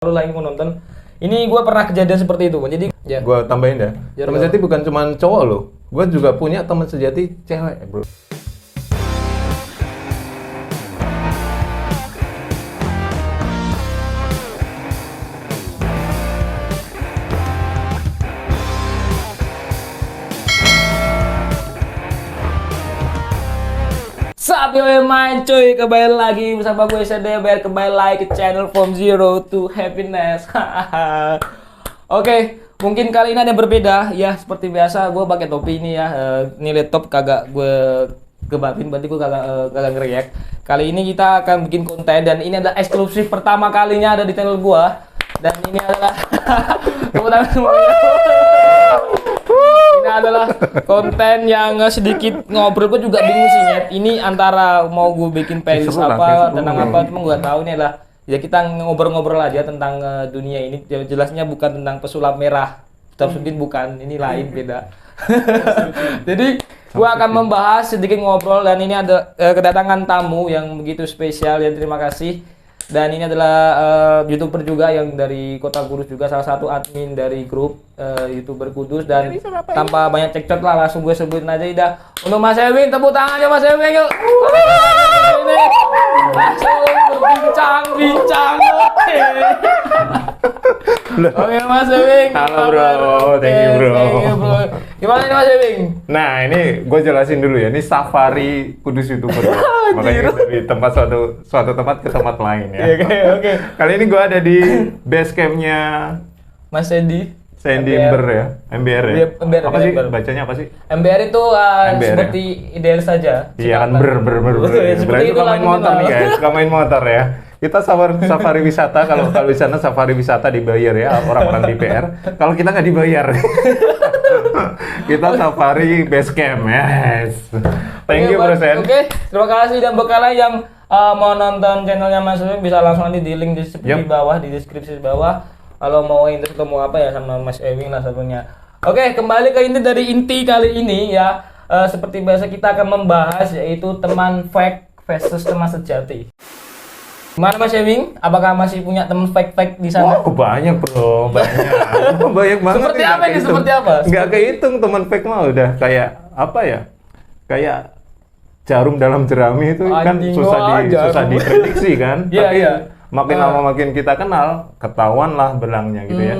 Lalu lagi mau nonton. Ini gue pernah kejadian seperti itu, jadi ya. Gue tambahin ya. Teman sejati bukan cuma cowok loh. Gue juga punya teman sejati cewek, bro. Sup yo main cuy, kembali lagi bersama gue SDBR, kembali lagi ke channel From Zero to Happiness. Oke, mungkin kali ini ada yang berbeda ya, seperti biasa gue pakai topi ini ya. Ini laptop kagak gue kebapin, berarti gue kagak ngeriak. Kali ini kita akan bikin konten dan ini adalah eksklusif pertama kalinya ada di channel gue. Dan ini adalah kemudian semuanya. Ini adalah konten yang sedikit ngobrol, gue juga bingung sih Nyet. Ini antara mau gue bikin playlist apa, tentang apa, cuma gue tahu ini adalah ya kita ngobrol-ngobrol aja tentang dunia ini. Jelasnya bukan tentang pesulap merah, tersebut bukan, ini lain beda. Jadi gue akan membahas sedikit ngobrol dan ini ada kedatangan tamu yang begitu spesial ya, terima kasih. Dan ini adalah YouTuber juga yang dari Kota Kudus juga, salah satu admin dari grup YouTuber Kudus. Dan tanpa banyak cekcok lah, langsung gue sebutin aja udah. Untuk Mas Ewing, tepuk tangannya Mas Ewing yuk. Langsung berbincang-bincang. Oke Mas Ewing. Halo bro, thank you bro. Gimana nih Mas Ewing? Nah ini gue jelasin dulu ya, ini safari Kudus YouTuber ya. Makanya dari tempat suatu tempat ke tempat lain ya. Oke. Kali ini gue ada di base campnya Mas Sandy Ember ya, MBR ya. MBR, apa sih MBR. bacanya apa sih? MBR itu MBR seperti ideal saja. Iya kan ber. Seperti Berarti itu suka lah main motor nih guys, suka main motor ya. Kita safari wisata, kalau di sana safari wisata dibayar ya orang-orang DPR. Kalau kita nggak dibayar. Kita safari base camp, yes. Thank you Bro Sen. Oke, terima kasih. Dan bekala yang mau nonton channelnya Mas Ewing bisa langsung nanti di link di bawah, di deskripsi bawah. Kalau mau interview mau apa ya sama Mas Ewing lah satunya. Oke, kembali ke inti kali ini ya. Seperti biasa kita akan membahas yaitu teman fake versus teman sejati. Gimana Mas Ewing? Apakah masih punya teman fake di sana? Wah, banyak bro, banyak banget. Seperti apa ini? Seperti apa? Nggak kehitung teman fake mah udah kayak apa ya? Kayak jarum dalam jerami itu kan susah diprediksi kan. Iya. Makin lama makin kita kenal, ketahuan lah belangnya gitu ya.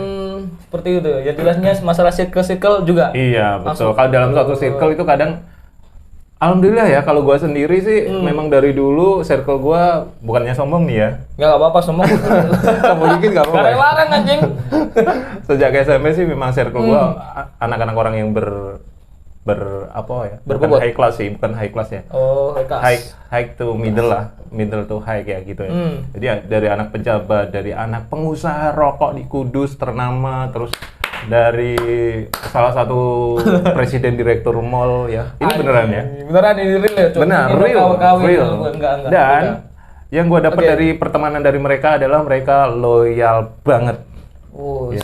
Seperti itu. Ya jelasnya masalah circle juga. Iya, betul. Kalau dalam suatu circle itu kadang alhamdulillah ya, kalau gua sendiri sih memang dari dulu circle gua bukannya sombong nih ya. Enggak apa-apa sombong. Sombong dikit enggak apa-apa. Larang anjing. Sejak SMP sih memang circle gua anak-anak orang yang bukan high class sih, bukan high class ya. Oh, high class. High to middle lah, middle to high kayak gitu ya. Jadi dari anak pejabat, dari anak pengusaha rokok di Kudus ternama, terus dari salah satu presiden direktur mall ya. Ini beneran ya? Beneran ini real ya? Benar, real. Enggak. Dan yang gue dapat dari pertemanan dari mereka adalah mereka loyal banget. Oh, ya.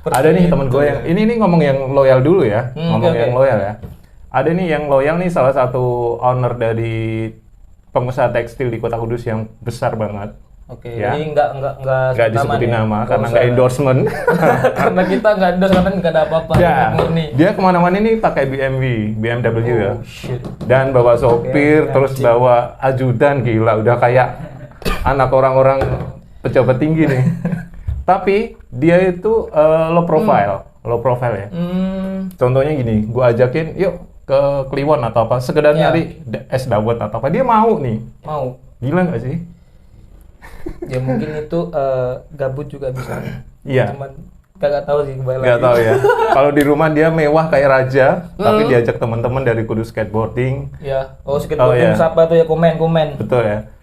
Ada nih teman gue yang ini ngomong yang loyal dulu ya, yang loyal ya. Ada nih yang loyal nih, salah satu owner dari pengusaha tekstil di Kota Kudus yang besar banget. Oke, ya. Ini enggak disebutin nama karena nggak endorsement. Karena kita nggak endorse, karena nggak ada apa-apa. Ya, dia kemana-mana nih pakai BMW ya. Shit. Dan bawa sopir, terus bawa ajudan, gila, udah kayak anak orang-orang pejabat tinggi nih. Tapi dia itu low profile ya. Contohnya gini, gua ajakin, yuk ke Kliwon atau apa, sekedar nyari es dawet atau apa, dia mau nih. Mau. Gila nggak sih? Ya mungkin itu gabut juga bisa. Iya. Cuman kagak tahu sih kembali lagi. Nggak tahu ya. Kalau di rumah dia mewah kayak raja, tapi diajak teman-teman dari Kudus skateboarding. Iya. Oh, skateboarding siapa tuh ya, komen. Betul ya.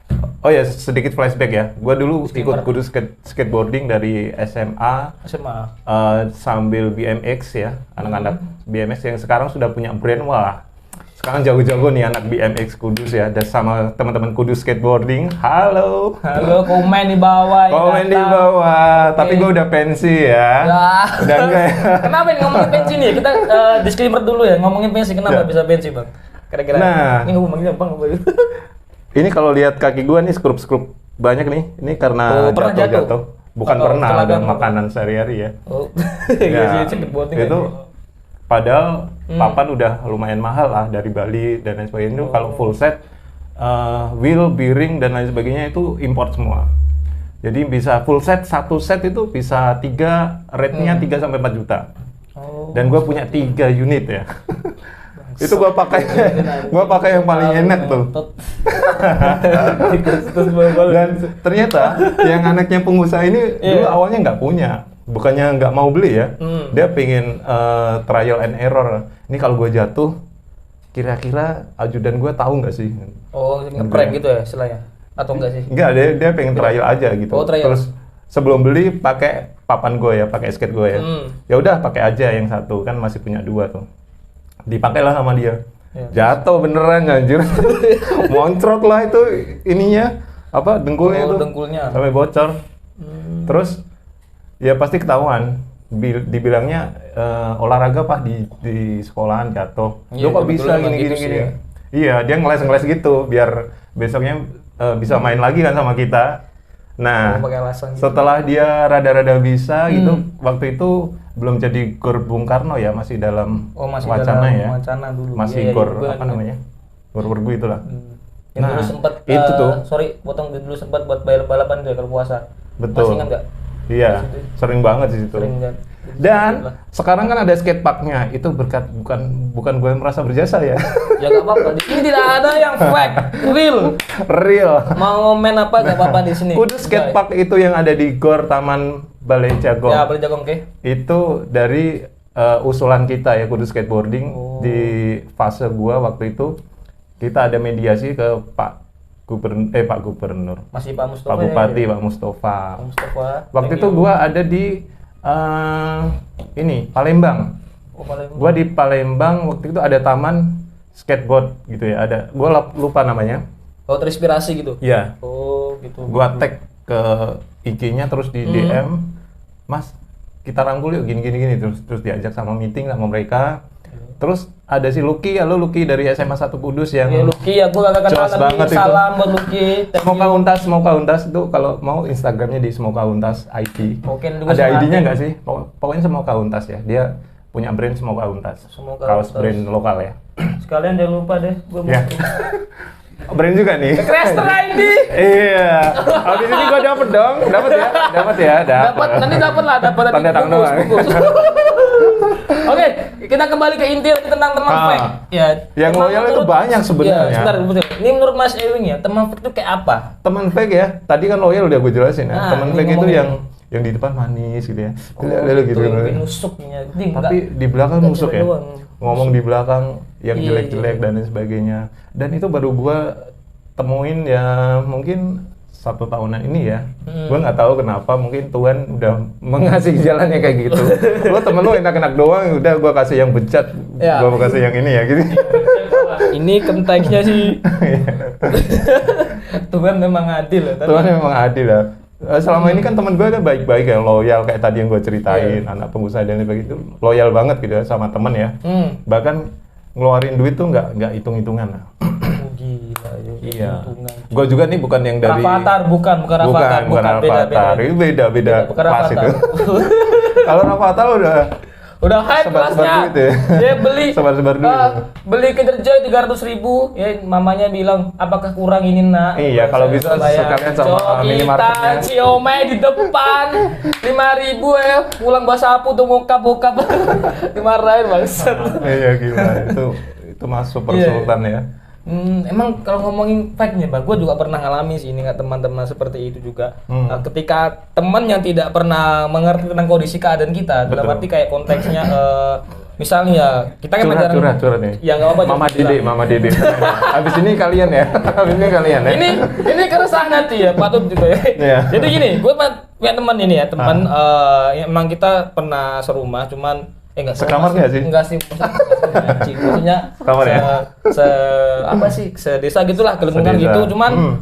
Oh ya, sedikit flashback ya. Gua dulu ikut Kudus skateboarding dari SMA. Sambil BMX ya, anak-anak BMX yang sekarang sudah punya brand. Wah, sekarang jago-jago nih anak BMX Kudus ya, dan sama teman-teman Kudus skateboarding. Halo, komen di bawah. Komen di bawah. Tapi gue udah pensi ya. Udah enggak ya. Kenapa nih ngomongin pensi nih? Kita disclaimer dulu ya, ngomongin pensi. Kenapa bisa pensi bang? Kira-kira. Nah, ini ngomongin bang. Ini kalau lihat kaki gue nih skrup banyak nih. Ini karena jatuh. bukan Atau pernah, kecelakaan udah apa? makanan sehari-hari ya. Oh, Ya, skateboarding itu aja. padahal papan udah lumayan mahal lah dari Bali dan lain sebagainya. Itu kalau full set, wheel, bearing dan lain sebagainya itu import semua. Jadi bisa full set, satu set itu bisa rate-nya 3 sampai 4 juta. Oh. Dan gue punya 3 unit ya. Itu gue pakai yang paling enak tuh. Dan ternyata yang anaknya pengusaha ini dulu awalnya nggak punya, bukannya nggak mau beli ya. Dia pengen trial and error. Ini kalau gue jatuh, kira-kira ajudan gue tahu nggak sih? Oh, ngeprank gitu ya istilahnya? Atau enggak sih? Enggak, dia pengen trial aja gitu. Oh, trial. Terus sebelum beli pakai papan gue ya, pakai skate gue ya. Ya udah pakai aja yang satu, kan masih punya 2 tuh. Dipakailah sama dia. Ya. Jatuh beneran anjir. Moncrot lah itu ininya, apa dengkulnya itu. Dengkulnya. Sampai bocor. Terus ya pasti ketahuan. Dibilangnya olahraga Pak di sekolahan jatuh. Iya, Lo kok betul, bisa emang gini gitu gini sih gini. ya. Iya, dia ngeles gitu biar besoknya bisa main lagi kan sama kita. Nah, pakai alasan gitu. setelah dia rada-rada bisa gitu, waktu itu belum jadi GOR Bung Karno ya, masih dalam Masih wacana dalam ya. wacana dulu. Masih Iya, GOR iya, apa iya. namanya? GOR Wergu itulah. Yang Nah, dulu sempat itu tuh. sorry, potong dulu sempat buat balapan tuh ya kalau puasa. Betul. Masih ingat nggak? Iya, sering banget di situ. Sering kan? Dan sekarang kan ada skateparknya, itu berkat bukan gue yang merasa berjasa ya. Ya nggak apa-apa. Di sini tidak ada yang fake, real. Real. Mau ngomen apa nggak apa-apa di sini. Kudus skatepark itu yang ada di GOR Taman Balai Jagong. Ya, boleh jagong ke. Itu dari usulan kita ya, Kudus Skateboarding. Di fase gua waktu itu kita ada mediasi ke Pak Gubernur, Masih Pak Mustafa. Pak Bupati, Pak Mustafa. Pak Mustafa. Waktu itu gua ada di ini Palembang. Oh, Palembang. Gua di Palembang waktu itu ada taman skateboard gitu ya. Gua lupa namanya. Oh, terinspirasi gitu. Iya. Oh, gitu. Gua tag ke IG-nya terus di DM, Mas, kita rangkul yuk gini terus diajak sama meeting sama mereka. Terus ada si Lucky, halo Lucky dari SMA 1 Kudus yang Ya, Lucky ya, gua gak kenal Jos banget tapi itu. salam buat Lucky. Thank you. Semoga Untas itu kalau mau Instagramnya di Semoga Untas IT. Oke, juga Ada sama ID-nya admin. nggak sih? Pokoknya Semoga Untas ya. Dia punya brand Semoga Untas. Semoga Kaos Untas. brand lokal ya. Sekalian jangan lupa deh, gua mau. Ya. Brand juga nih. Crester ID. Iya. Habis ini gua dapet dong. Dapat ya. Dapat, nanti dapat lah, dapat Tanda tangan doang. bungkus. Oke, kita kembali ke inti tentang teman fake. Ya. Yang teman loyal itu menurut- banyak sebenarnya. Ya, sebentar, betul. Ini menurut Mas Ewing ya, teman fake itu kayak apa? Teman fake ya. Tadi kan loyal udah gue jelasin ya. Nah, Teman ini fake itu ngomongin. yang di depan manis gitu ya. Oh, Lalu gitu. itu yang nusuknya. Tapi di belakang nggak nusuk cewek ya. doang. Ngomong di belakang yang Iya, jelek-jelek dan lain sebagainya. Dan itu baru gua temuin ya mungkin 1 tahunan ini ya. Gua nggak tahu kenapa, mungkin Tuhan udah mengasihi jalannya kayak gitu. Lo temen lo enak-enak doang, udah gua kasih yang bejat, Ya. gua kasih yang ini ya gitu. Ini konteksnya sih. Tuhan memang adil ya. Tuhan memang adil ya. Selama ini kan teman gue kan baik-baik ya, loyal kayak tadi yang gue ceritain, anak pengusaha dan begitu, loyal banget gitu ya sama temen ya. Bahkan ngeluarin duit tuh nggak hitung-hitungan lah. Gila, Iya. Gue juga nih bukan yang dari Rafathar, bukan Rafathar, bukan Rafathar. Ini beda Bukan kelas itu. Rafathar. Kalau Rafathar udah high sebar-sebar kelasnya. duit ya. Dia beli Sebar-sebar duit. beli Kinder-Joy 300.000. Ya mamanya bilang, "Apakah kurang ini, Nak?" Iya, kalau Saya bisa bayar. sekalian sama minimarketnya. Kita siomay di depan 5.000 ya. Pulang bawa sapu tuh bokap dimarahin bangsat. Iya gila itu masuk super Iya. sultan ya. Emang kalau ngomongin fake nih, Bang, gue juga pernah ngalamin sih ini nggak teman-teman seperti itu juga. Nah, ketika teman yang tidak pernah mengerti tentang kondisi keadaan kita, dalam Betul. arti kayak konteksnya, misalnya ya kita kan menjalani- Curhat nih. Ya nggak apa-apa. Mama Dede. Habis ini kalian ya. Habis ini kalian ya. Ini keresahan hati ya, patut juga ya. Iya. Jadi gini, gue punya teman ini ya, teman yang emang kita pernah serumah, cuman enggak Sekamar nggak sih? Enggak sih, maksudnya Sekamar ya? apa sih, sedesa gitulah, gelembungan Sedesa. gitu. Cuman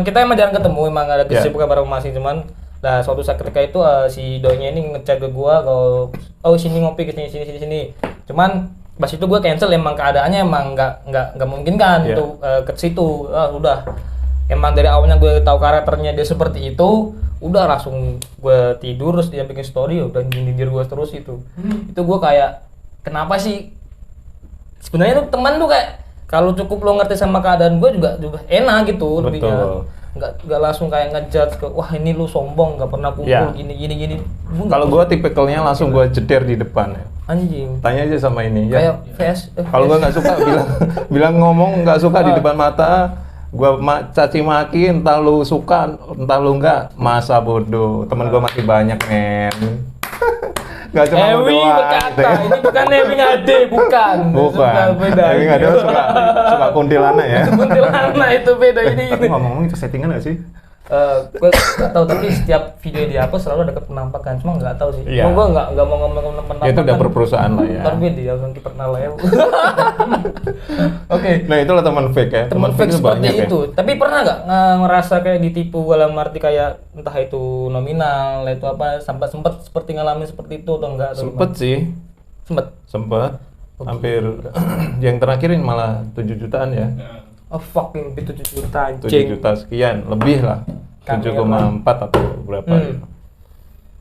kita emang jarang ketemu, emang ada Ya. kesibukan bareng masing. Cuman nah suatu saat ketika itu si doinya ini ngechat ke gua kalau sini ngopi ke sini. Cuman pas itu gua cancel, emang keadaannya emang nggak memungkinkan Ya. untuk ke situ. Udah emang dari awalnya gue tahu karakternya dia seperti itu, udah langsung gue tidur terus dia bikin story udah nyindir gue terus itu. Itu gue kayak kenapa sih? Sebenarnya tuh teman tuh kayak kalau cukup lo ngerti sama keadaan gue juga enak gitu lebihnya. Nggak langsung kayak ngejudge ke wah ini lu sombong nggak pernah kumpul gini. Kalau gue tipikalnya langsung gue jeder di depan ya. Anjing. Tanya aja sama ini ya. Kayak VS. Kalau gue nggak suka bilang ngomong nggak suka di depan mata, gue caci maki entah lu suka entah lu nggak, masa bodoh. Temen gue masih banyak men. Gak cuma lu Ewi doang. berkata, ini bukan Ewi ngade, bukan. Beda. Ewi ngade suka kuntilanak ya. Kuntilanak itu beda ini. Tapi ngomong-ngomong itu settingan nggak sih? Gue nggak tahu tapi setiap video yang dihapus selalu ada penampakan, cuma nggak tahu sih. Iya. Gue nggak mau ngomong penampakan. Ya, itu udah perusahaan lah ya. Ntar dia nanti pernah lah ya. Oke. Nah itulah teman fake ya. Teman fake itu seperti banyak itu. ya. Tapi pernah nggak ngerasa kayak ditipu dalam arti kayak entah itu nominal, itu apa, sampai sempat seperti ngalamin seperti itu atau enggak? Sempet sih. Sempet. Hampir yang terakhirin malah 7 jutaan ya. Oh fucking 7 juta 7 juta sekian, lebih lah. 7,4 atau berapa.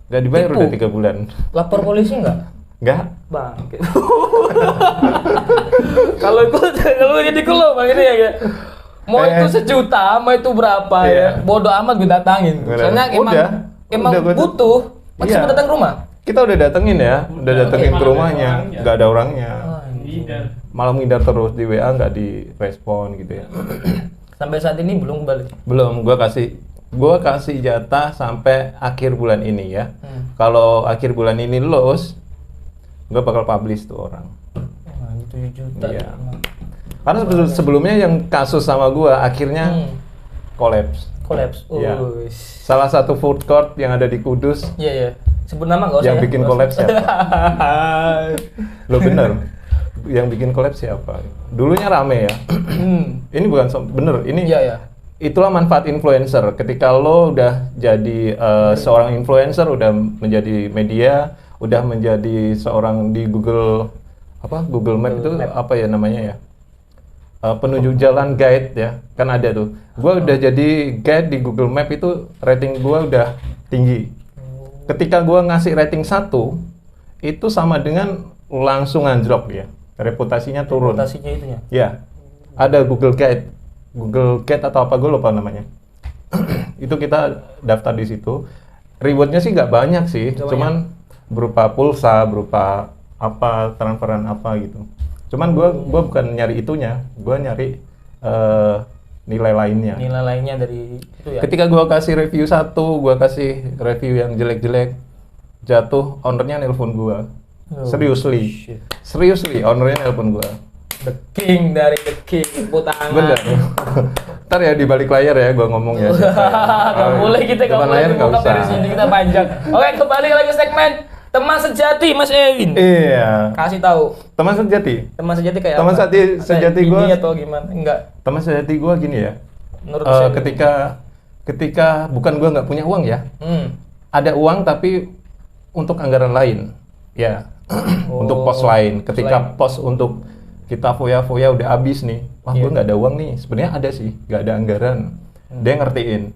Gak dibayar Tipu. udah 3 bulan. Lapor polisi nggak? Enggak? Bang. Kalau jadi kulo bang ini ya kayak mau itu sejuta, mau itu berapa ya, bodoh amat gue datangin. Soalnya emang Udah, butuh, maksudnya datang ke rumah. Kita udah datengin ya, udah datengin ke rumahnya, nggak ada orangnya. Malah ngindar terus di WA nggak direspon gitu ya. Sampai saat ini belum kembali. Belum, gua kasih jatah sampai akhir bulan ini ya. Kalau akhir bulan ini lulus, gua bakal publish tuh orang. 7 juta. Iya. Karena sebelumnya yang kasus sama gua akhirnya kolaps. Iya. Salah satu food court yang ada di Kudus. Iya. Sebut nama nggak usah Yang ya? bikin kolaps siapa? Lo bener. Yang bikin kolaps siapa? Dulunya rame ya. Ini bukan bener. Ini. Iya. Itulah manfaat influencer. Ketika lo udah jadi seorang influencer, udah menjadi media, udah menjadi seorang di Google Map itu apa ya namanya ya? Penunjuk jalan guide ya, kan ada tuh. Gua udah jadi guide di Google Map itu rating gua udah tinggi. Ketika gua ngasih rating 1, itu sama dengan langsung anjlok ya. Reputasinya turun. Reputasinya itu ya? Ya. Ada Google Guide atau apa gue lupa namanya. Itu kita daftar di situ. Rewardnya sih nggak banyak sih, cuman berupa pulsa, berupa apa transferan apa gitu. Cuman gue bukan nyari itunya, gue nyari nilai lainnya. Nilai lainnya dari itu ya. Ketika gue kasih review 1, gue kasih review yang jelek-jelek, jatuh ownernya nelpon gue. Seriously, ownernya nelpon gue. The King dari The King, tangan. Bener. Ntar ya di balik layar ya gue ngomong ya. Gak boleh kita depan layar nggak usah. Dari sini kita panjang. Oke, kembali lagi segmen teman sejati Mas Ewin. Iya. Kasih tahu. Teman sejati. Teman sejati kayak Teman apa? sejati gue. Ini atau gimana? Enggak. Teman sejati gue gini ya. Menurut saya. Ketika bukan gue nggak punya uang ya. Ada uang tapi untuk anggaran lain. Ya. Untuk pos lain. Ketika pos untuk kita foya-foya udah habis nih. Wah, gue nggak ada uang nih. Sebenarnya ada sih, nggak ada anggaran. Dia ngertiin.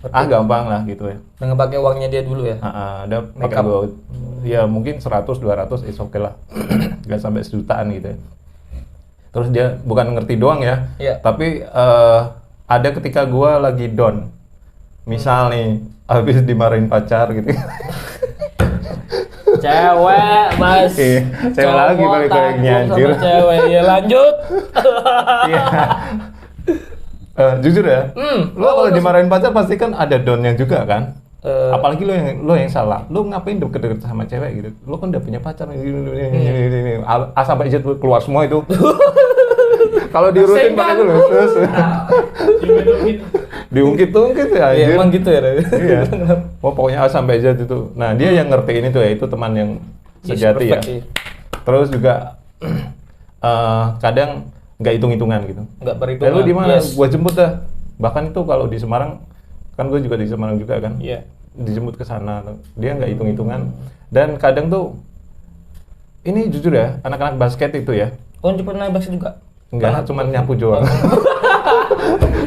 Gampang lah gitu ya. Dengan pakai uangnya dia dulu ya. Ada pakai gue. Ya mungkin 100 200 is oke lah. Nggak sampai sejutaan gitu ya. Terus dia bukan ngerti doang ya. Tapi ada ketika gue lagi down. Misal nih habis dimarahin pacar gitu. Cewek, Mas. Cewek lagi balik lagi anjir. Cewek, ya lanjut. Iya. Jujur ya, lo kalau dimarahin pacar pasti kan ada downnya juga kan. Apalagi lo yang salah. Lo ngapain deket-deket sama cewek gitu? Lo kan udah punya pacar. A sampai Z keluar semua itu. Kalau diurutin pakai dulu. Terus diungkit-ungkit ya. Iya, emang gitu ya. Iya. Pokoknya A sampai Z itu. Nah dia yang ngertiin itu ya, itu teman yang sejati ya. Terus juga kadang nggak hitung-hitungan gitu. Nggak perhitungan. Lu di mana? Gua jemput dah. Bahkan itu kalau di Semarang, kan gue juga di Semarang juga kan. Iya. Dijemput ke sana. Dia nggak hitung-hitungan. Dan kadang tuh, ini jujur ya, anak-anak basket itu ya. Oh, jemput naik basket juga? Enggak, cuma nyapu doang.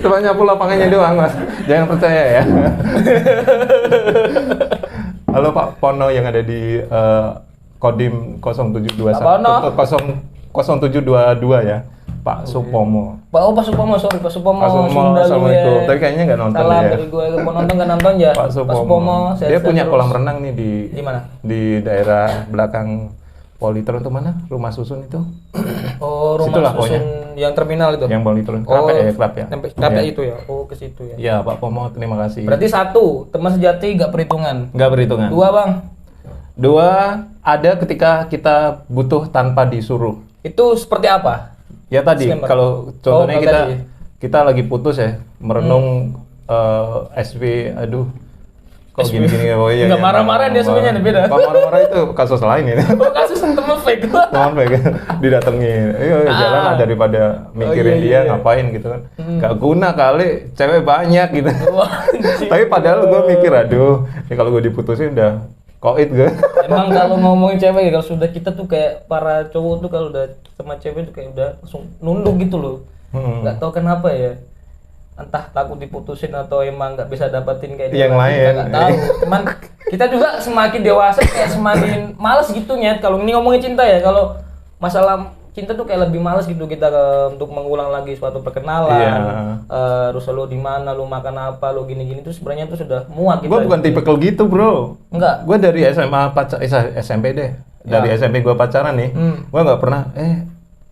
Cuma nyapu lapangannya doang, Mas. Jangan percaya ya. Halo Pak Pono yang ada di Kodim 0721 0722 ya. Pak Supomo. Pak Supomo, sorry Pak Supomo. Pak Supomo, Sunda Assalamualaikum. ya. Tapi kayaknya nggak nonton Salam ya. dari gue, mau nonton nggak nonton ya. Pak Supomo. Dia punya kolam renang nih di mana? Di daerah belakang Politron itu mana? Rumah susun itu? Oh, rumah Situlah susun pokoknya. yang terminal itu. Yang Politron. Krape ya, Krap ya. Krape Iya. itu ya. Oh, ke situ ya. Ya, Pak Pomo, terima kasih. Berarti 1, teman sejati nggak perhitungan. Nggak perhitungan. 2, Bang. 2, ada ketika kita butuh tanpa disuruh. Itu seperti apa? Ya tadi, Disclaimer. kalau contohnya kalau tadi. kita lagi putus ya, merenung SV, aduh, kok gini-gini ya, oh iya. Nggak marah-marah dia sebenarnya, beda. Kalau marah-marah itu kasus lain ini. Oh, kasus temen fake. Teman baik didatengin, ayo jalan lah daripada mikirin dia ngapain gitu kan. Gak guna kali, cewek banyak gitu. Wah, anjing. Tapi padahal gue mikir, aduh, ya kalau gue diputusin udah koit gue. Emang kalau ngomongin cewek, kalau sudah kita tuh kayak para cowok tuh kalau udah sama cewek tuh kayak udah langsung nunduk gitu loh. Nggak tahu kenapa ya. Entah takut diputusin atau emang nggak bisa dapetin kayak dia Yang lagi, lain. nggak tahu. Cuman kita juga semakin dewasa kayak semakin males gitu Nyet. Kalau ini ngomongin cinta ya, kalau masalah cinta tuh kayak lebih males gitu kita untuk mengulang lagi suatu perkenalan. Iya. Terus lu di mana, lu makan apa, lu gini-gini tuh sebenarnya tuh sudah muak gitu. Gue bukan tipikal gitu bro. Enggak. Gue dari SMA SMP deh. Dari SMP gue pacaran nih, gue nggak pernah.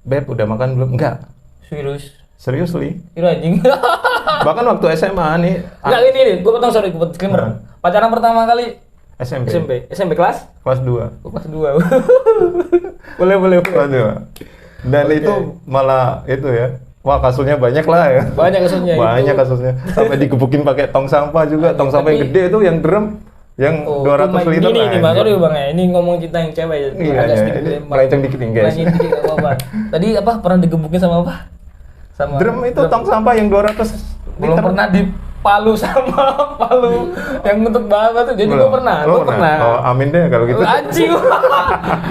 Beb udah makan belum? Enggak. Seriously. Kira anjing. Bahkan waktu SMA nih. Enggak ini nih, gue potong sorry, gue disclaimer. Pacaran pertama kali SMP kelas? Kelas 2. Kelas 2. boleh. Kelas 2. Dan itu malah itu ya. Wah, kasusnya banyak lah ya. Banyak kasusnya. Banyak kasusnya. Sampai digebukin pakai tong sampah juga. Tong sampah yang gede itu yang drum yang 200 liter. Ini Bang, sorry Bang ya. Ini ngomong kita yang cewek ya. Iya, Agak iya. sedikit Ini melenceng dikit nih, guys. Melenceng dikit enggak apa-apa. Tadi apa pernah digebukin sama apa? Sama Drum itu tong sampah yang 200 belum liter. pernah dipalu sama palu yang untuk bawa tuh. Jadi gue pernah. Oh, amin deh kalau gitu. Anjing.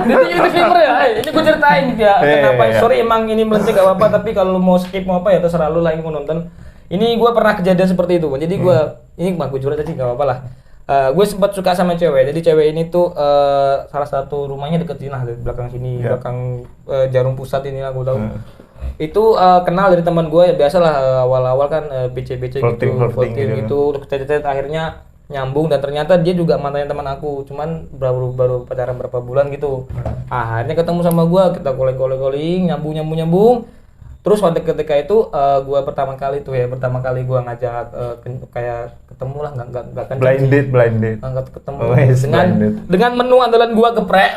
Jadi ini disclaimer ya. Ini gue ceritain ya. Kenapa? Iya. Sorry emang ini melenceng gak apa-apa. Tapi kalau lu mau skip mau apa ya terserah lu lah yang mau nonton. Ini gue pernah kejadian seperti itu. Jadi gue ini mah gue curhat aja gak apa-apa lah. Gue sempat suka sama cewek. Jadi cewek ini tuh salah satu rumahnya deket sini lah, di belakang sini, belakang Jarum Pusat ini lah gue tahu. Itu kenal dari teman gue ya, biasalah awal-awal kan BC-BC gitu, flirting gitu, terus chat-chat akhirnya nyambung dan ternyata dia juga mantannya teman aku, cuman baru pacaran berapa bulan gitu. Akhirnya ketemu sama gue, kita calling, nyambung. Terus pada ketika itu gue pertama kali gue ngajak kayak ketemu lah, nggak kan blind date nggak ketemu dengan menu andalan gue geprek.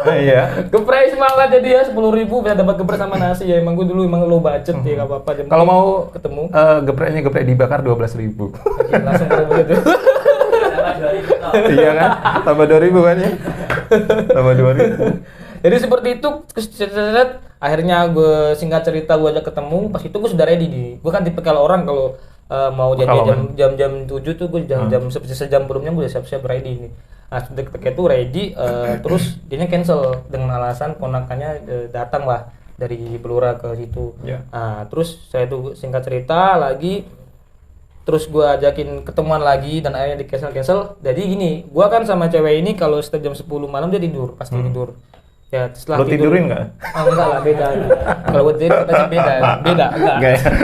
Iya. Geprek semangat jadi ya 10.000 bisa dapat geprek sama nasi ya. Emang gue dulu emang low budget ya nggak apa-apa. Kalau mau ketemu gepreknya geprek dibakar 12.000. langsung ke begitu. Iya kan? Tambah 2.000 kan ya? Tambah 2.000. Jadi seperti itu, akhirnya gue singkat cerita gue ajak ketemu. Pas itu gue sudah ready nih. Gue kan tipe kalau orang kalau mau jadi jam 7 tuh gue jam sejam sebelumnya gue udah siap-siap ready nih. Nah ketika itu ready, terus dia cancel dengan alasan ponakannya datang lah dari Blora ke situ. Nah terus saya tuh singkat cerita lagi, terus gue ajakin ketemuan lagi dan akhirnya di cancel. Jadi gini, gue kan sama cewek ini kalau setiap jam 10 malam dia tidur, pasti tidur. Ya, setelah lo tidurin nggak? Enggak lah, beda. Kalau buat tidur kita sih beda, enggak.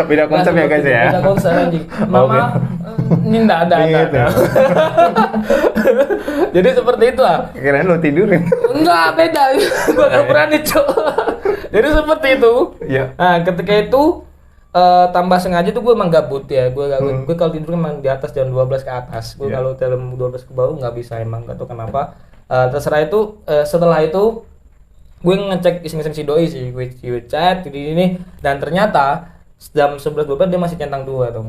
Beda konsep ya guys ya. Beda konsep anjing. Mama, ini enggak ada. Gitu. Jadi seperti itu lah. Kirain lo tidurin. Enggak, beda. Gua enggak berani, Cok. Jadi seperti itu. Iya. Nah, ketika itu tambah sengaja tuh gue emang gabut ya. Gue kalau tidur emang di atas jam 12 ke atas. Gue kalau dalam 12 ke bawah nggak bisa, emang nggak tahu kenapa. Terserah itu. Setelah itu gue ngecek iseng-iseng si doi sih, gue chat ini dan ternyata jam 11-12 dia masih centang 2 tuh.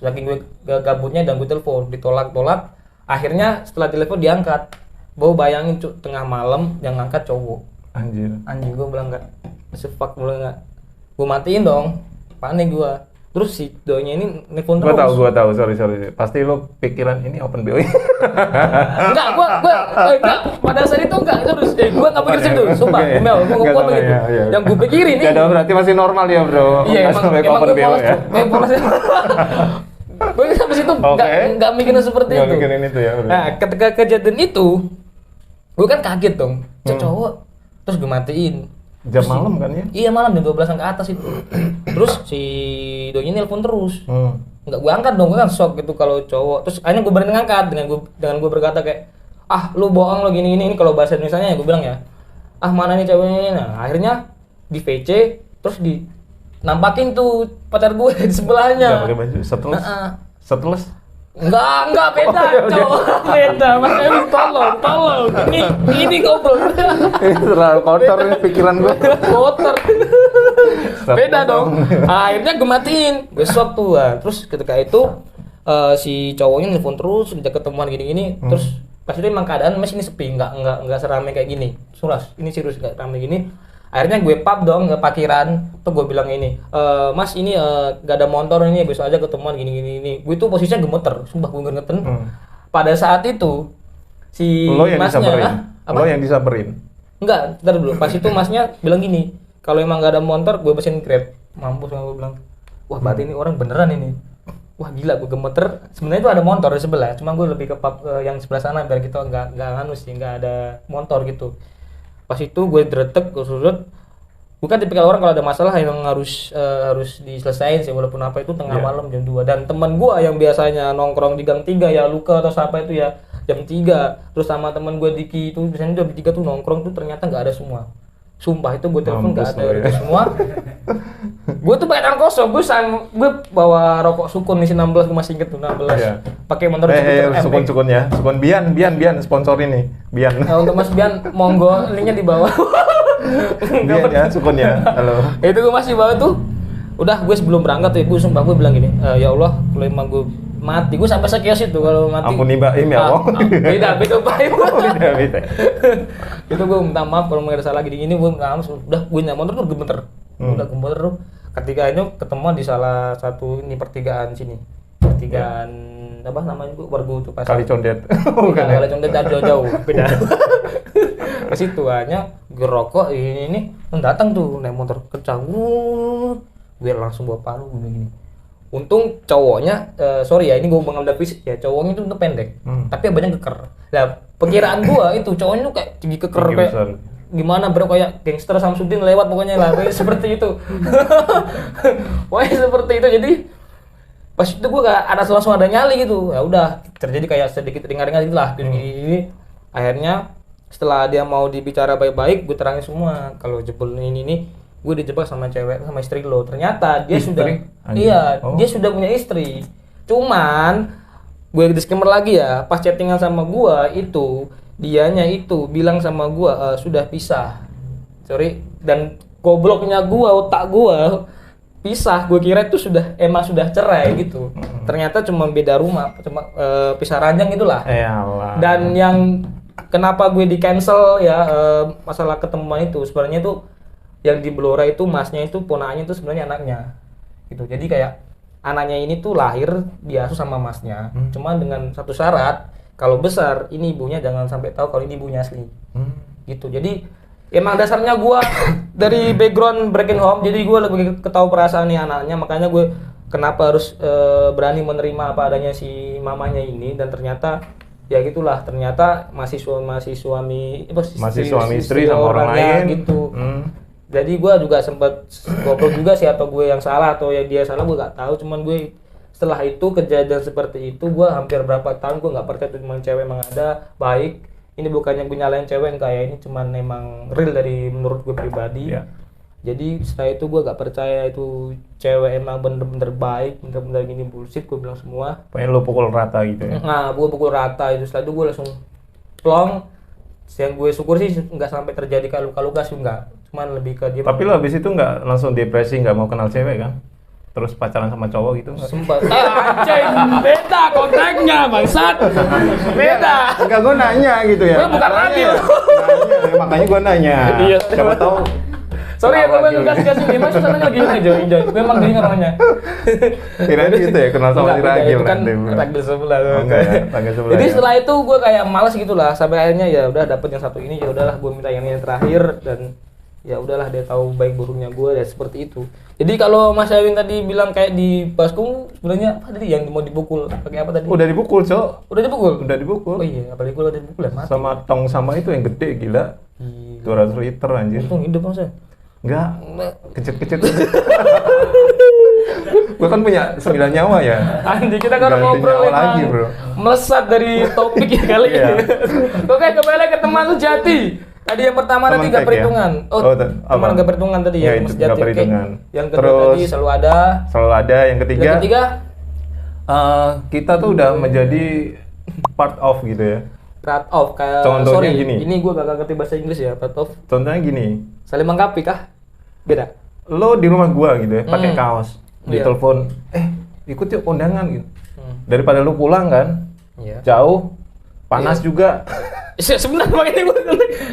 Saking gue gabutnya dan gue telepon, ditolak. Akhirnya setelah telepon diangkat. Bau bayangin Cuk, tengah malam yang ngangkat cowok. Anjing gue bilang enggak. Sepak gue enggak. Gue matiin dong. Panik gue. Terus si doanya ini nelfon Gua terus. tahu, sorry. Pasti lo pikiran ini open BO. Enggak, enggak. Pada saat itu enggak terus. Gua enggak pikir situ, sumpah. Oke. Mel, gua begitu. Iya. Yang gua pikirin Ya ini. dong, berarti masih normal ya, Bro. Iya, Nggak sampai emang open gue BO polos ya. tuh. Polos. Gue sampai situ nggak mikirin seperti Nggak itu. mikirin itu ya, udah. Nah, ketika kejadian itu, gue kan kaget dong. Cowok, terus gue matiin. Jam malam kan ya? Iya malam jam 12-an ke atas itu. Terus si donya nelpon terus. Nggak gue angkat dong, gue kan shock gitu kalau cowok. Terus akhirnya gue berani ngangkat dengan gue berkata kayak, ah lu bohong lo gini ini kalau bahasa Indonesianya ya gue bilang ya. Ah mana nih ceweknya ini? Nah akhirnya di VC terus di nampakin tuh pacar gue di sebelahnya. Nggak pakai baju, seteles. Enggak beda, cowok. Beda, Mas Ewi tolong. Ini goblok. Ini terlalu kotor nih pikiran gue. Kotor. Beda dong. Akhirnya gue matiin. Besok tuh, terus ketika itu si cowoknya nelfon terus, udah ketemuan gini-gini, terus pas itu emang keadaan mes ini sepi, enggak seramai kayak gini. Suras, ini serius enggak ramai gini. Akhirnya gue pap dong ke parkiran, tuh gue bilang ini, Mas ini gak ada motor ini, besok aja ketemuan gini. Gue tuh posisinya gemeter, sumpah gue ngereten. Pada saat itu si lo yang masnya, Lo yang disamperin? Enggak, ntar dulu. Pas itu masnya bilang gini, kalau emang gak ada motor, gue pesin Grab. Mampus, gue bilang, wah berarti ini orang beneran ini. Wah gila, gue gemeter. Sebenarnya itu ada motor di sebelah, cuma gue lebih ke yang sebelah sana biar kita nggak nganu sih, nggak ada motor gitu. Pas itu gue dretek, gue surut. Bukan tipikal orang kalau ada masalah yang harus diselesain sih, walaupun apa itu tengah malam jam 2. Dan teman gue yang biasanya nongkrong di gang 3 ya Luka atau siapa itu ya jam 3. Terus sama teman gue Diki itu biasanya jam 3 tuh nongkrong tuh ternyata nggak ada semua. Sumpah itu gue telepon nggak ada itu semua. Gue tuh pakai tangan kosong, gue bawa rokok Sukun isi 16, gue masih inget tuh 16. Pakai motor Sukun ya. Sukun Bian sponsor ini. Bian. Nah, untuk Mas Bian monggo linknya di bawah. Bian ya, Sukun ya. Halo. Itu gue masih bawa tuh. Udah gue sebelum berangkat tuh ibu sumpah gue bilang gini, ya Allah kalau emang gue mati, gue sampai sekias itu kalau mati. Ampuni Mbak Im ya, beda Pak Im. Beda. Itu gue minta maaf kalau nggak ada salah gini, gue minta maaf. Udah gue nyaman tuh gemeter. Udah gemeter tuh. Ketika itu ketemu di salah satu ini pertigaan sini. Pertigaan apa namanya gue Wargo tuh pas. Kali Condet. Bukan Kali Condet dari jauh-jauh. Beda. Ke situ hanya gue rokok ini datang tuh naik motor kencang. Gue langsung bawa palu gini. Untung cowoknya, sorry ya ini gue mengambil fisik ya, cowoknya itu pendek, tapi banyak keker. Nah perkiraan gue itu cowoknya tuh kayak tinggi keker kayak gimana bro, kayak gangster Samsudin lewat pokoknya lah, kayak seperti itu. Pokoknya seperti itu. Jadi pas itu gue gak ada langsung ada nyali gitu, ya udah terjadi kayak sedikit ringan-ringan gitu lah. Gini. Akhirnya setelah dia mau dibicara baik-baik, gue terangin semua kalau jebol ini gue dijebak sama cewek, sama istri lo. Ternyata dia dia sudah punya istri. Cuman gue disclaimer lagi ya, pas chattingan sama gue itu dianya itu bilang sama gue sudah pisah. Sorry, dan gobloknya gue, otak gue pisah. Gue kira itu emang sudah cerai gitu. Ternyata cuma beda rumah, cuma pisah ranjang itulah. Dan yang kenapa gue di cancel ya masalah ketemuan itu sebenarnya itu yang di Blora itu masnya itu ponakannya itu sebenarnya anaknya gitu. Jadi kayak anaknya ini tuh lahir diasuh sama masnya, cuman dengan satu syarat, kalau besar ini ibunya jangan sampai tahu kalau ini ibunya asli. Gitu. Jadi emang dasarnya gua dari background broken home, jadi gua lebih ketahui perasaan nih anaknya, makanya gue kenapa harus berani menerima apa adanya si mamanya ini. Dan ternyata ya gitulah, ternyata masih suami istri sama orang lain gitu. Jadi gue juga sempet goblok juga sih, atau gue yang salah atau ya dia salah gue gak tahu. Cuman gue setelah itu kejadian seperti itu, gue hampir berapa tahun gue nggak percaya tuh cuma cewek emang ada baik. Ini bukannya gue nyalain cewek kayak ini, cuman emang real dari menurut gue pribadi. Jadi setelah itu gue gak percaya itu cewek emang bener-bener baik, bener-bener gini bullshit. Gue bilang semua. Pengen lo pukul rata gitu ya? Nah, gue pukul rata itu. Setelah itu gue langsung plong. Yang gue syukur sih nggak sampai terjadi kayak luka-luka sih, enggak. Cuman lebih ke dia. Tapi lo habis itu nggak langsung depresi, nggak mau kenal cewek kan? Terus pacaran sama cowok gitu nggak? Sempat. Anjing, beda konteksnya bangsat. Beda. Enggak, gue nanya gitu ya. Gue bukan radio. Makanya gue nanya. Iya. Siapa tahu Sorry ya, gue kasih memang suasananya lagi enjoy. Memang dia orangnya. Kirain gitu ya, kenal sama si Ragil itu kan nanti, bro. Ragil sebelah. Enggak ya, tangga sebelah. Jadi ya. setelah itu gue kayak malas gitu lah, sampai akhirnya ya udah dapet yang satu ini, ya udahlah gue minta yang ini terakhir, dan ya udahlah dia tahu baik buruknya gue ya seperti itu. Jadi kalau Mas Erwin tadi bilang kayak di baskom, sebenarnya apa tadi yang mau dipukul pakai apa tadi? Udah dipukul, Cok. Udah dipukul? Udah dipukul. Oh iya, apalagi kalau udah dipukul ya mati. Sama tong sama itu yang gede, gila. 200 liter anjir. Untung hidup maksudnya. Enggak, kecil-kecil. Gua kan punya 9 nyawa ya. Anjir, kita kan Ganti ngobrol nyawa emang lagi, bro. melesat dari topik ya kali Iya. ini. Oke, kembali ke teman sejati. Tadi yang pertama Teman tadi tek gak ya? perhitungan. Oh, teman apa? gak perhitungan tadi Ya, ya, itu teman sejati. gak perhitungan. Oke. Yang kedua Terus, tadi selalu ada. Selalu ada. Yang ketiga, kita tuh udah menjadi part of gitu ya. Part of kayak Contohnya sorry, gini. ini gue gak ngerti bahasa Inggris ya, part of. Contohnya gini, Saling melengkapi kah? Beda. lo di rumah gua gitu ya, pakai kaos, Iya. ditelepon, ikut yuk kondangan gitu. Daripada lu pulang kan, Iya. jauh, panas juga. Sebentar bang ini gue.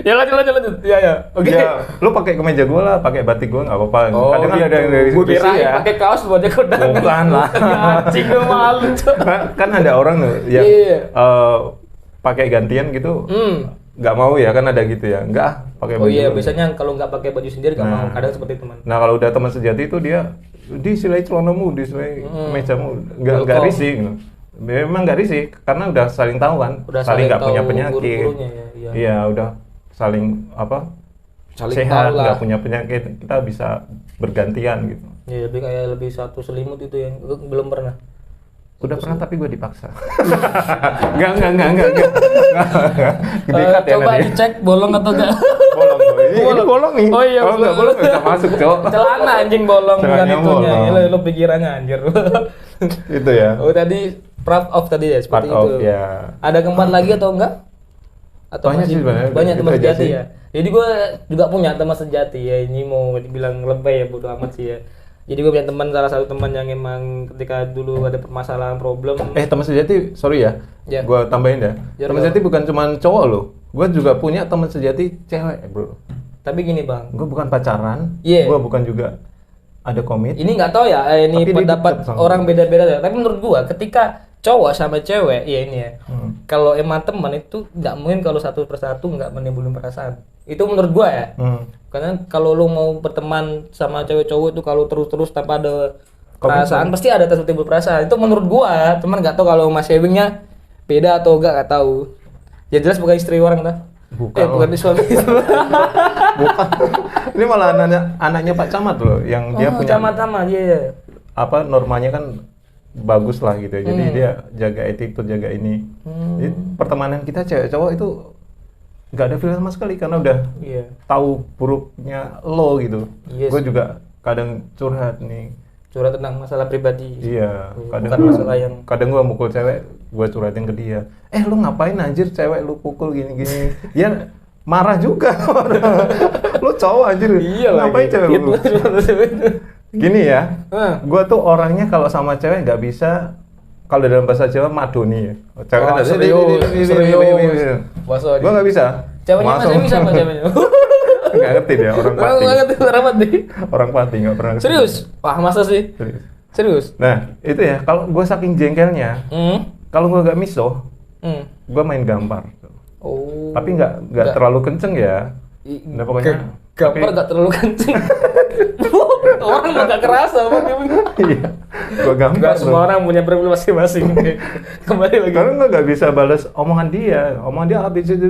Ya lanjut. Ya ya. Oke. Ya, lu pakai kemeja gua lah, pakai batik gua nggak apa-apa. Oh, Kadang kan gitu. ada yang dari Gue situ kirain ya. pakai kaos buat jaga kondangan. Bukan lah. Anjing gue malu. Cok. Kan ada orang tuh yang Iya. pakai gantian gitu, Hmm. nggak mau ya, kan ada gitu ya. Enggak, pakai Oh baju. iya, lu. biasanya kalau nggak pakai baju sendiri nggak mau. Nah. Kadang seperti teman. Nah kalau udah teman sejati itu dia disilai celanamu, disilai kemejamu, nggak Welcome. risih gitu. Memang nggak risih karena udah saling tahu kan, Udah saling nggak tahu punya penyakit. guru-gurunya ya, iya. Iya udah saling apa? Saling sehat, tahu lah. nggak punya penyakit, kita bisa bergantian gitu. Ya lebih satu selimut itu yang belum pernah. Udah pernah tapi gue dipaksa. Enggak. Dikat ya Coba nanti. dicek bolong atau enggak. Bolong. Ini bolong nih. Oh iya, Kalau nggak bolong nggak bisa masuk, Cok. Celana anjing bolong bukan Celananya itunya. bolong. Lo pikirannya anjir. Itu ya. Oh tadi part of tadi ya seperti Part itu. of, ya. Ada keempat lagi atau enggak? Atau Banyak masih sih sebenarnya, banyak itu teman aja sejati sih. ya. Jadi gue juga punya teman sejati ya. Ini mau dibilang lebay ya, bodo amat sih ya. Jadi gue punya teman, salah satu teman yang emang ketika dulu ada permasalahan problem. Teman sejati, sorry ya. Ya. Gua tambahin dah. Ya, Teman udah. sejati bukan cuma cowok loh. Gua juga punya teman sejati cewek, bro. Tapi gini bang, Gua bukan pacaran. Iya. Gua bukan juga ada komit. ini nggak tahu ya, ini Tapi dia pendapat deket sama orang beda-beda ya. Tapi menurut gua ketika cowok sama cewek, ya ini ya. Hmm. Kalau emang teman itu nggak mungkin kalau satu persatu nggak menimbulkan perasaan. Itu menurut gua ya. Hmm. Karena kalau lu mau berteman sama cewek cowok itu kalau terus-terus tanpa ada Komitmen. perasaan pasti ada timbul perasaan. Itu menurut gua. Cuman nggak tahu kalau Mas Ewingnya beda atau nggak tahu. Ya jelas bukan istri orang dah. Bukan. Bukan suami. Bukan. Ini malah anaknya Pak Camat loh yang dia punya Sama-sama iya. apa normanya kan bagus lah gitu ya. Jadi dia jaga attitude, jaga ini. Jadi pertemanan kita cewek cowok itu nggak ada feel sama sekali karena udah Iya. tahu buruknya lo gitu. Yes. Gue juga kadang curhat nih. Curhat tentang masalah pribadi. Iya, Bukan masalah yang kadang gua mukul cewek, gua curhatin ke dia. Lu ngapain anjir cewek lu pukul gini-gini? Ya marah juga. Lu cowok anjir. Iya lah. Ngapain cewek lu? Gini ya. Gua tuh orangnya kalau sama cewek nggak bisa, kalau dalam bahasa Jawa madoni ya. Cewek kan ada, serius. Bahasa gua nggak bisa. Ceweknya Langsung. masih bisa apa ceweknya? Nggak ngerti dia, orang Orang pati. nggak ngerti orang mati. Orang pati nggak pernah ngerti. Serius? Wah masa sih? Serius. Serius? Nah, itu ya, kalau gua saking jengkelnya, kalau gua nggak miso, gua main gambar. Oh. Tapi nggak terlalu kenceng ya. Nah, pokoknya Gambar nggak terlalu kenceng. Orang nggak kerasa bang. iya, gua gambar. Nggak semua orang punya prinsip masing-masing. Kembali lagi. Karena gua nggak bisa balas omongan dia habis itu.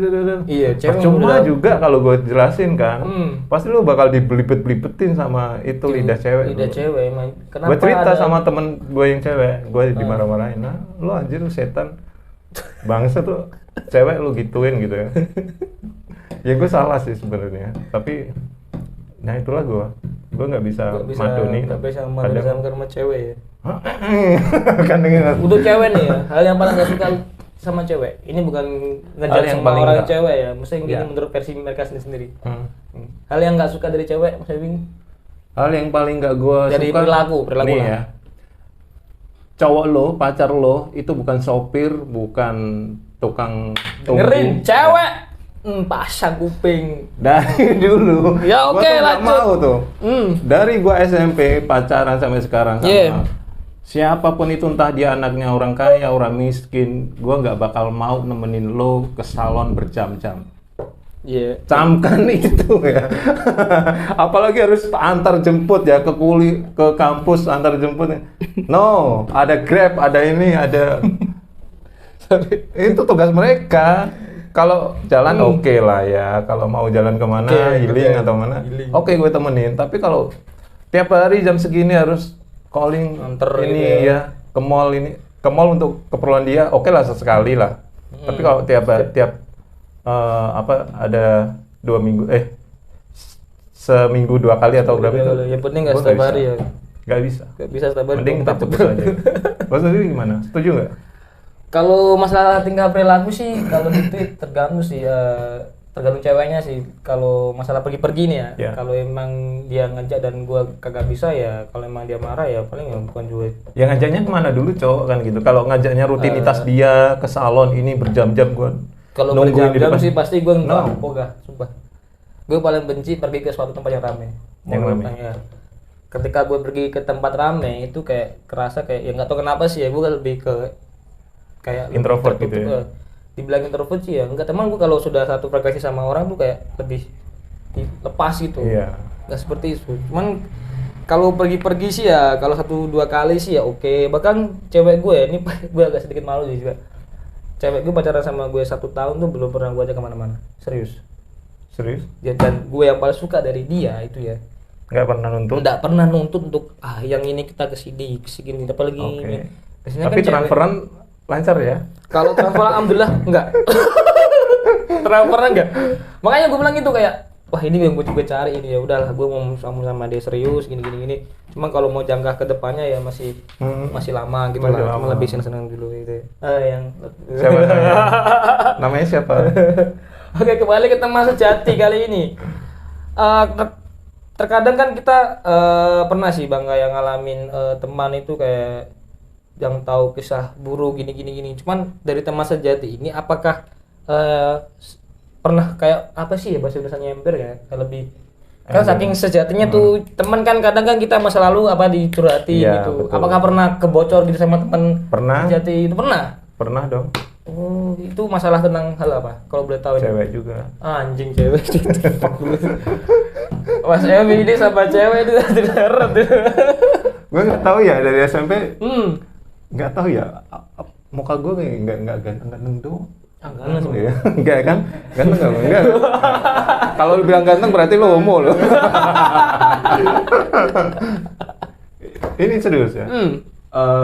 Iya, cewek Cuma udah- juga kalau gua jelasin kan, Hmm. pasti lu bakal dibelibet-belibetin sama itu lidah cewek. Lidah lu. cewek emang. Gua cerita ada- sama temen gua yang cewek, gua dimarah-marahin. Nah, lu anjir lu setan. Bangsa tuh cewek lu gituin gitu ya. Ya gue salah sih sebenarnya, tapi nah itulah gue nggak bisa nggak bisa madoni. nggak bisa Kadang- madoni sama cewek ya. kan dengan Untuk cewek nih ya, hal yang paling gak suka sama cewek. Ini bukan Hal ngejar yang sama paling orang nggak- cewek ya. Maksudnya gini Ya. menurut versi mereka sendiri. Hmm. Hal yang nggak suka dari cewek, Mas Ewing? Hal yang paling nggak gue Dari suka perilaku nih lah. ya, cowok lo, pacar lo itu bukan sopir, bukan tukang tunggu. Dengerin, cewek pasang kuping. Dari dulu. Ya, Gua oke, tuh nggak lanjut. mau tuh. Hmm. Dari gua SMP pacaran sampai sekarang sama Yeah. siapapun itu, entah dia anaknya orang kaya, orang miskin, gua nggak bakal mau nemenin lo ke salon berjam-jam. Iya. Camkan itu ya. Apalagi harus antar jemput ya, ke kampus antar jemput. No, ada Grab, ada ini, ada itu tugas mereka. Kalau jalan oke lah ya, kalau mau jalan kemana, healing atau mana, oke gue temenin. Tapi kalau tiap hari jam segini harus calling Anter ini gitu ya, ke mall untuk keperluan dia, oke lah sesekali lah. Tapi kalau tiap ada 2 minggu, seminggu 2 kali atau berapa itu? Yang penting nggak gua setiap bisa. hari ya. Nggak bisa. Nggak bisa setiap hari. Mending kita putus aja. Lo sendiri gimana? Setuju nggak? Kalau masalah tingkah perilaku sih, kalau gitu tergantung sih, tergantung ceweknya sih. Kalau masalah pergi-pergi nih ya, Ya. kalau emang dia ngajak dan gua kagak bisa ya, kalau emang dia marah ya paling ya bukan juga. Yang ngajaknya kemana dulu cowok kan gitu. Kalau ngajaknya rutinitas dia ke salon ini berjam-jam gua Kalau nungguin di berjam-jam depan. sih pasti gua No. enggak, sumpah. Gue paling benci pergi ke suatu tempat yang rame. Yang rame. Ya. Ketika gue pergi ke tempat rame itu kayak kerasa kayak ya nggak tahu kenapa sih ya, gue lebih ke kayak Introvert lebih gitu ya? Dibilang introvert sih ya enggak, teman gue kalau sudah satu frekuensi sama orang tuh kayak lebih lepas gitu. Iya. Nggak seperti itu. Cuman kalau pergi-pergi sih ya, kalau 1-2 kali sih ya oke. Bahkan cewek gue ya, ini gue agak sedikit malu sih juga. Cewek gue pacaran sama gue 1 tahun tuh belum pernah gue ajak kemana-mana. Serius. Serius? Dan gue yang paling suka dari dia itu ya, Nggak pernah nuntut? nggak pernah nuntut untuk yang ini kita kesini apalagi Oke. ini. Biasanya Tapi kan cewek- transferan lancar ya? kalau transfer alhamdulillah enggak. Transferan enggak. Makanya gue bilang gitu kayak, wah ini yang gue juga cari ini, ya udahlah gue mau sama dia serius gini. Cuma kalau mau jangka ke depannya ya masih lama gitu Masih lah. lama. Cuma lebih seneng dulu itu. Yang Siapa namanya? Namanya siapa? Oke, kembali ke teman sejati kali ini. Terkadang kan kita pernah sih Bang yang ngalamin teman itu kayak yang tahu kisah buruk gini. Cuman dari teman sejati ini apakah pernah kayak apa sih ya bahasa Indonesianya ember ya? Kayak lebih kan saking sejatinya tuh teman kan, kadang kan kita masa lalu apa dicurhatin Iya, gitu. betul. Apakah pernah kebocor gitu sama teman Pernah. sejati itu? Pernah. Pernah dong. Oh, itu masalah tentang hal apa? Kalau boleh tahu ini. Cewek juga. Anjing cewek. Fuck dulu. Mas Emi ini sama cewek itu tidak eret. Gue nggak tahu ya dari SMP. Hmm. Nggak tahu ya. Muka gue kayak nggak ganteng dong. Ganteng sih. Ya, enggak kan? Ganteng enggak? Kalau lu bilang ganteng berarti lu homo lo. Ini serius ya.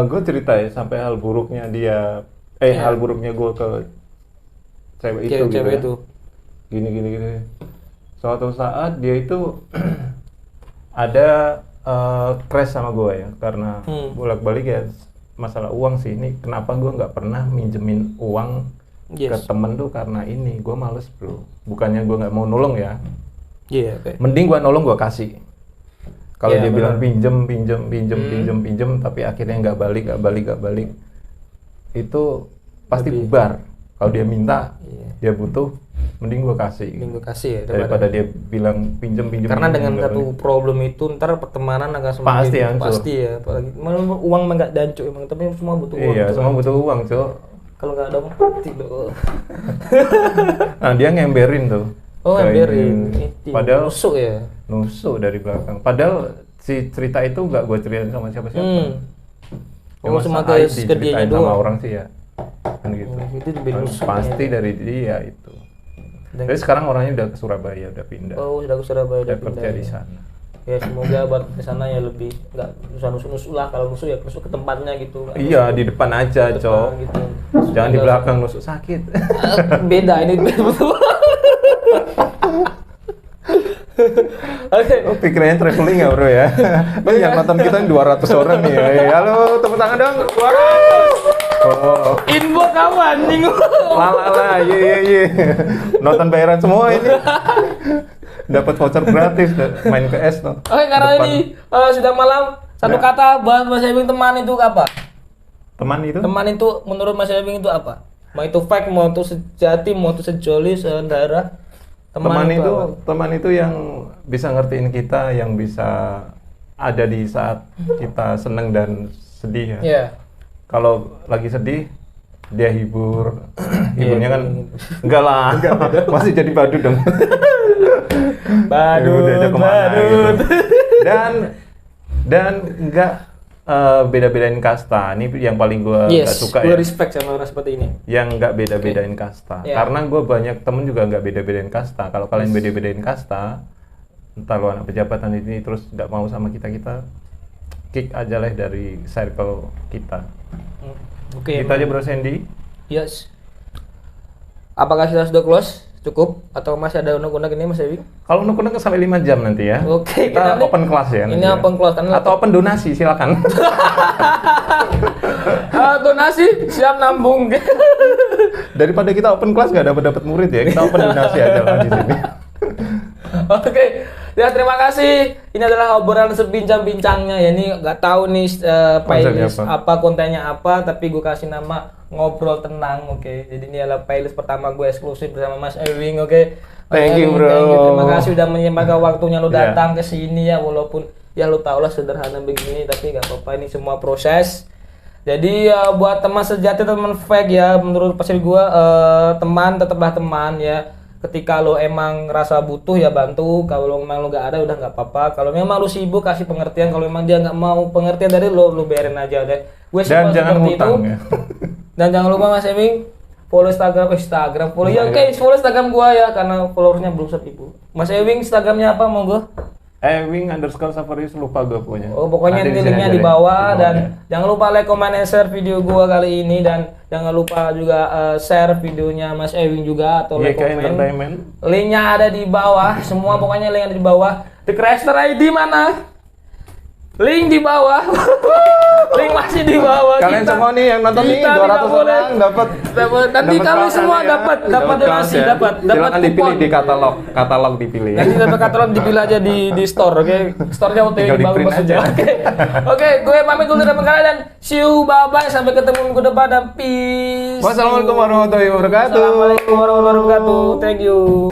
Gue cerita ya sampai hal buruknya dia, hal buruknya gue ke cewek itu gitu. Cewek Ya. itu. Gini. Suatu saat dia itu ada crash sama gue ya, karena bolak-balik ya masalah uang sih. Ini kenapa gue nggak pernah minjemin uang ke temen tuh karena ini, gue males bro. Bukannya gue nggak mau nolong ya. Iya, oke. Mending gue nolong gue kasih. Kalau Iya, dia benar. bilang pinjem, tapi akhirnya nggak balik, itu pasti bubar. Kalau dia minta, dia butuh, mending gue kasih. Minggu kasih ya Daripada dia bilang pinjem. karena dengan nggak satu balik. problem itu ntar pertemanan akan semakin Pasti hancur. pasti ya, apalagi uang emang nggak dancuk emang, tapi semua butuh uang. Iya, gitu semua kan. butuh uang, Cok. Kalau nggak ada uang mati loh. Nah, dia ngemberin tuh. Oh, Kayak ngemberin. gini. Padahal nusuk ya. nusuk dari belakang. Padahal si cerita itu nggak gue ceritain sama siapa-siapa. Oh, cuma masa aib ke dianya diceritain sama doang. orang sih ya. Kan gitu. Itu lebih nusuk Pasti ya. dari dia itu. Dan- Tapi sekarang orangnya udah ke Surabaya, udah pindah. Oh, sudah ke Surabaya, Udah udah pindah. kerja di Ya. sana. Ya semoga buat di sana ya lebih nggak usah nusuk lah, kalau nusuk ya nusuk ke tempatnya gitu. Nggak Iya, di depan aja, nusuk ke Cok. depan gitu. Jangan di Semoga- belakang nusuk sakit. Beda ini betul. Oke. Oh, pikirannya traveling ya, Bro ya. Oh, yang nonton kita ini 200 orang nih. Halo, tepuk tangan dong. 200. Oh. Info kamu anjing. Lala, ye. Nonton bayaran semua ini. Dapat voucher gratis main PS tuh. Oke, karena Depan. ini sudah malam, satu Ya. kata buat Mas Ebing, teman itu apa? Teman itu Teman itu menurut Mas Ebing itu apa? Mau itu fake, mau itu sejati, mau itu sejoli, saudara. Teman itu yang bisa ngertiin kita, yang bisa ada di saat kita seneng dan sedih ya. Iya. Kalau lagi sedih, dia hibur. Hiburnya kan enggak lah. Masih jadi badut dong. Badut, Diajak kemana badut. gitu. Dan enggak beda-bedain kasta. Ini yang paling gue nggak suka gue ya. respect sama orang seperti ini. Yang nggak beda-bedain kasta. Yeah. Karena gue banyak temen juga nggak beda-bedain kasta. Kalau kalian beda-bedain kasta, entah lu anak pejabatan ini terus nggak mau sama kita kick aja lah dari circle kita. Oke. Kita aja Bro Sandy. Yes. Apakah kita sudah close? Cukup? Atau masih ada unek-unek ini Mas Ewi? Kalau unek-unek sampai 5 jam nanti ya. Oke, kita nanti- open class ya. Ini nanti ya. open class kan? Atau open donasi silakan. Donasi siap nambung. Daripada kita open class nggak dapat murid ya, kita open donasi aja lah di sini. Oke, ya terima kasih. Ini adalah obrolan sebincang-bincangnya ya. Ini nggak tahu nih playlist apa kontennya apa, tapi gue kasih nama ngobrol tenang. Oke, jadi ini adalah playlist pertama gue eksklusif bersama Mas Ewing. Oke, Thank you, bro. Thank you. Terima kasih udah menyempatkan waktunya lu Yeah. datang ke sini ya, walaupun ya lu tau lah sederhana begini, tapi nggak apa-apa, ini semua proses. Jadi buat teman sejati, teman fake ya, menurut pasir gua teman tetaplah teman ya. Ketika lo emang rasa butuh ya bantu, kalau memang lo nggak ada udah nggak apa-apa. Kalau memang lo sibuk kasih pengertian, kalau memang dia nggak mau pengertian dari lo biarin aja deh. Gue Dan jangan seperti ngutang itu. ya. Dan jangan lupa Mas Eming follow Instagram, follow ya, oke, follow Instagram gua ya karena followernya belum 1000. Mas Ewing Instagramnya apa monggo? Ewing_Safaris lupa gue pokoknya. Oh, pokoknya Nanti nanti sini linknya aja di deh. bawah dan jangan lupa like, comment, and share video gua kali ini dan jangan lupa juga share videonya Mas Ewing juga atau like, YK comment. Entertainment. Linknya ada di bawah, semua pokoknya link ada di bawah. The Crafter ID mana? Link di bawah. Link masih di bawah. Kalian semua nih yang nonton nih kita 200 tidak boleh. orang dapat. Nanti kami semua dapat donasi, dapat Silakan dipilih kupon. di katalog dipilih ya. Nanti dapat katalog dipilih aja di store, oke? Store-nya OTW Tinggal bagus di-print aja. aja. Oke, gue pamit dulu dari kalian dan see you, bye-bye, sampai ketemu minggu depan dan peace. Wassalamualaikum warahmatullahi wabarakatuh. Assalamualaikum warahmatullahi wabarakatuh. Thank you.